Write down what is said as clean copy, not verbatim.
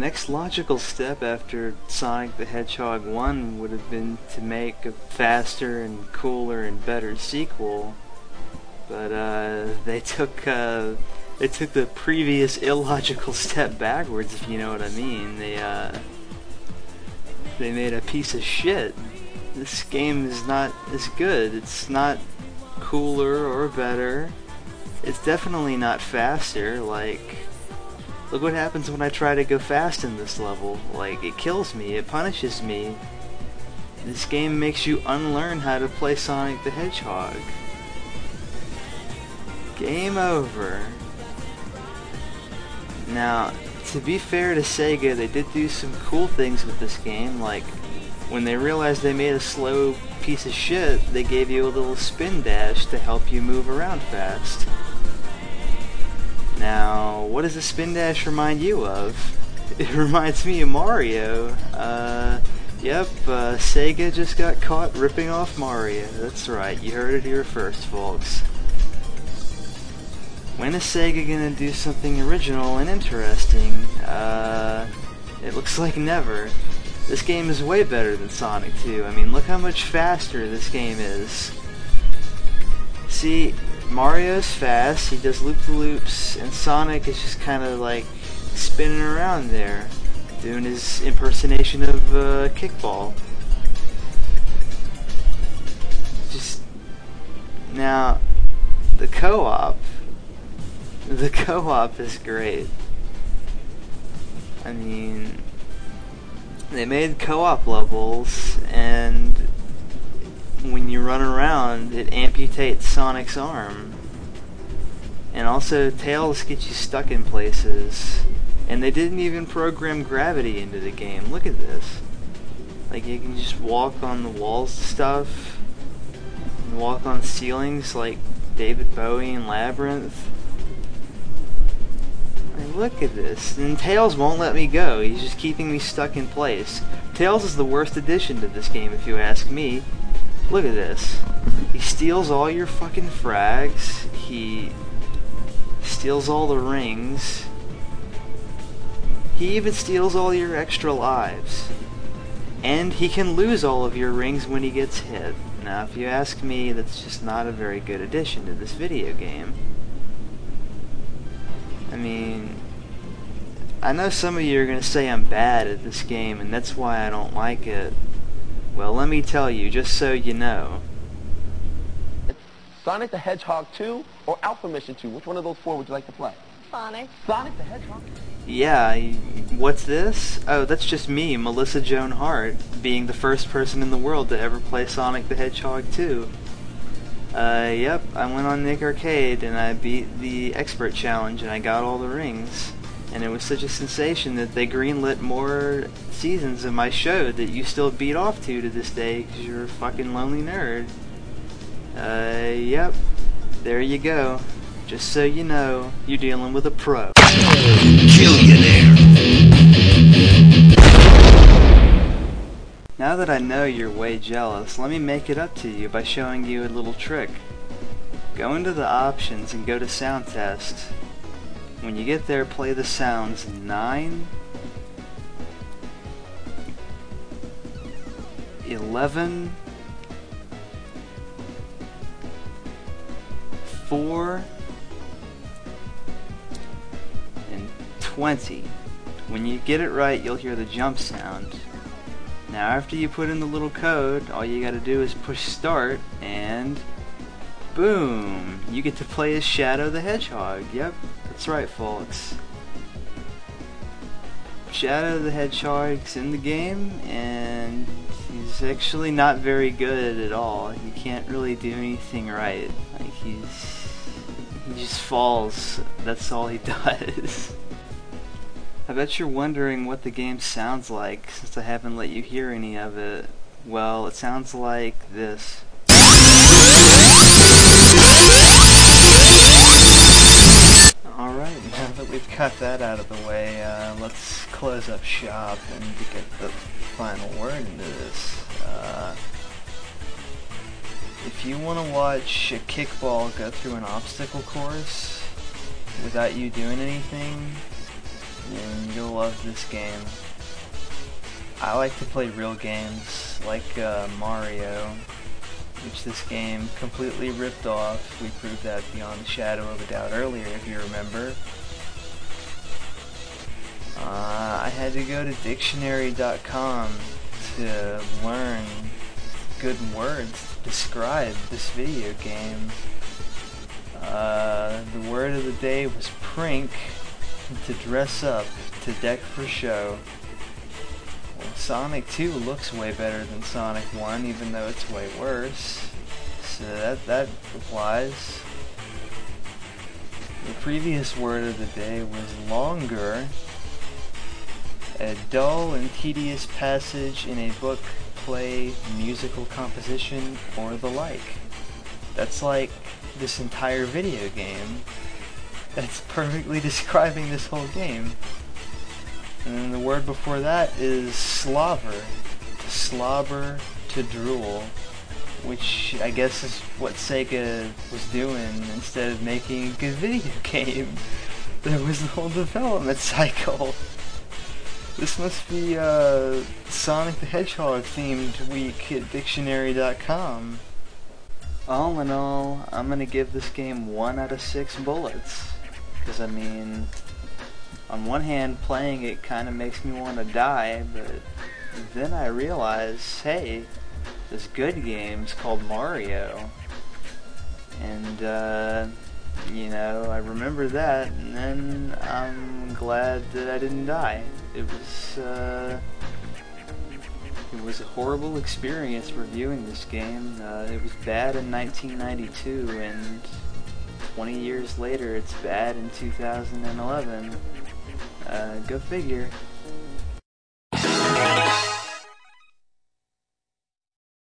next logical step after Sonic the Hedgehog 1 would have been to make a faster and cooler and better sequel, but they took the previous illogical step backwards, if you know what I mean. They made a piece of shit. This game is not as good. It's not cooler or better. It's definitely not faster. Like, look what happens when I try to go fast in this level. Like, it kills me, it punishes me. This game makes you unlearn how to play Sonic the Hedgehog. Game over. Now, to be fair to Sega, they did do some cool things with this game, like when they realized they made a slow piece of shit, they gave you a little spin dash to help you move around fast. Now, what does a spin dash remind you of? It reminds me of Mario. Yep, Sega just got caught ripping off Mario. That's right, you heard it here first, folks. When is Sega gonna do something original and interesting? It looks like never. This game is way better than Sonic 2. I mean, look how much faster this game is. See, Mario's fast, he does loop-the-loops, and Sonic is just kind of like spinning around there, doing his impersonation of kickball. Just, now, the co-op is great. I mean, they made co-op levels, and when you run around, it amputates Sonic's arm. And also, Tails gets you stuck in places. And they didn't even program gravity into the game. Look at this. Like, you can just walk on the walls and stuff, and walk on ceilings like David Bowie in Labyrinth. Look at this. And Tails won't let me go. He's just keeping me stuck in place. Tails is the worst addition to this game, if you ask me. Look at this. He steals all your fucking frags. He steals all the rings. He even steals all your extra lives. And he can lose all of your rings when he gets hit. Now, if you ask me, that's just not a very good addition to this video game. I mean, I know some of you are going to say I'm bad at this game, and that's why I don't like it. Well, let me tell you, just so you know. It's Sonic the Hedgehog 2 or Alpha Mission 2? Which one of those four would you like to play? Sonic. Sonic the Hedgehog? Yeah, what's this? Oh, that's just me, Melissa Joan Hart, being the first person in the world to ever play Sonic the Hedgehog 2. Yep, I went on Nick Arcade and I beat the Expert Challenge and I got all the rings. And it was such a sensation that they greenlit more seasons of my show that you still beat off to this day because you're a fucking lonely nerd. Yep, there you go. Just so you know, you're dealing with a pro. Billionaire. Now that I know you're way jealous, let me make it up to you by showing you a little trick. Go into the options and go to sound test. When you get there, play the sounds 9, 11, 4, and 20. When you get it right, you'll hear the jump sound. Now after you put in the little code, all you gotta do is push start, and boom! You get to play as Shadow the Hedgehog. Yep, that's right, folks. Shadow the Hedgehog's in the game, and he's actually not very good at all. He can't really do anything right. Like, he just falls. That's all he does. I bet you're wondering what the game sounds like, since I haven't let you hear any of it. Well, it sounds like this. Alright, now that we've got that out of the way, let's close up shop and get the final word into this. If you want to watch a kickball go through an obstacle course without you doing anything, and you'll love this game. I like to play real games like Mario, which this game completely ripped off. We proved that beyond a shadow of a doubt earlier, if you remember. I had to go to dictionary.com to learn good words to describe this video game. The word of the day was prink, to dress up, to deck for show. Well, Sonic 2 looks way better than Sonic 1, even though it's way worse. So that applies. The previous word of the day was longer, a dull and tedious passage in a book, play, musical composition, or the like. That's like this entire video game. That's perfectly describing this whole game. And then the word before that is slobber. To slobber, to drool. Which I guess is what Sega was doing instead of making a good video game. There was the whole development cycle. This must be Sonic the Hedgehog themed week at dictionary.com. All in all, I'm gonna give this game 1 out of 6 bullets. Because I mean, on one hand, playing it kind of makes me want to die, but then I realize, hey, this good game's called Mario. And, you know, I remember that, and then I'm glad that I didn't die. It was a horrible experience reviewing this game. It was bad in 1992, and 20 years later it's bad in 2011. Go figure.